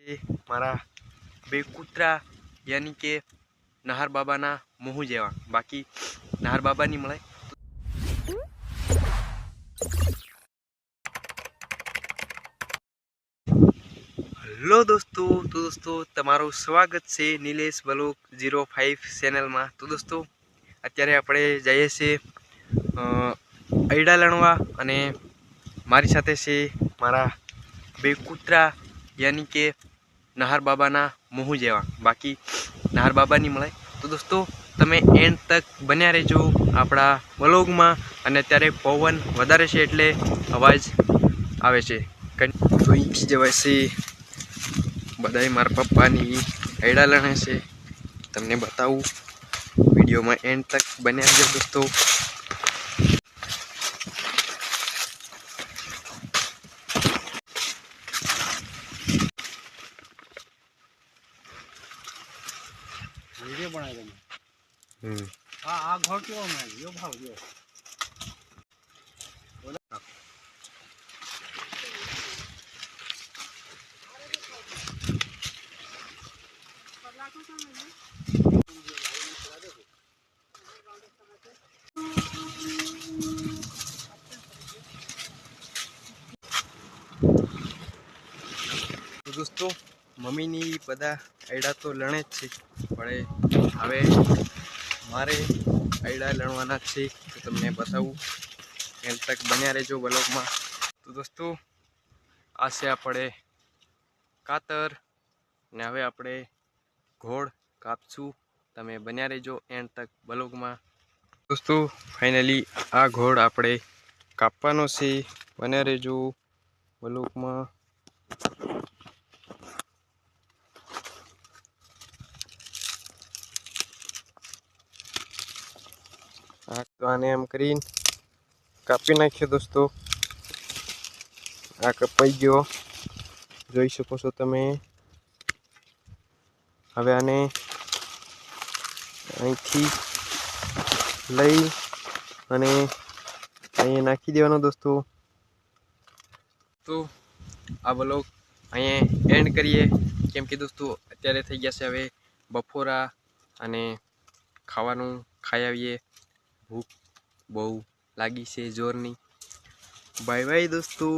ये मारा बे कूतरा यानी के नहर बाबा ना मुँह जेवा बाकी नहर बाबा नहीं मळे। हेलो दोस्तों, तो दोस्तों तमारू स्वागत है नीलेश ब्लॉग 05 चैनल में। तो दोस्तों अत्यारे आपणे जाइए छे ऐडा लणवा अने मारी साथे छे मारा बे कूतरा यानी के नहर बाबा ना मुँह जेवा बाकी नहर बाबा नहीं मळे। तो दोस्तों तमे एंड तक बन्या रहेजो आपणा ब्लॉग में। अने अत्यारे पवन वधारे छे एटले अवाज आवे छे तो ईंची जवाय छे बधाई मारा पप्पानी ऐडा लणे छे। तमने बतावुं विडियो में एंड तक बन्या रहेजो दोस्तों। वीडियो बनाए देना। आ घर केवो बनाए यो भाव जो तो दोस्तों मम्मी नी बधा ऐडा तो लणे ज छे पण हवे मारे ऐडा लणवाना छे तो तमने बतावुं एंड तक बन्या रहेजो ब्लॉग में। तो दोस्तों आ छे आपणे कातर ने हवे आपणे घोड़ कापशुं। तमे बन्या रहेजो एंड तक ब्लॉग में। दोस्तों फाइनली आ घोड़ आपणे कापवानो छे, बन्या रहेजो ब्लॉग में। तो आने एम करीने कापी नाख्यो दोस्तों। आ कपाई गयो जोई शको छो तमे। हवे आने અહીંથી લઈ અને અહીંયા નાખી દેવાનો दोस्तों। तो आ ब्लॉग અહીંયા એન્ડ કરીએ કેમ કે दोस्तों અત્યારે થઈ ગયા છે હવે બપોરા અને ખાવાનું ખાઈ આવીએ। ભૂખ બહુ લાગી છે જોરની। બાય બાય दोस्तों।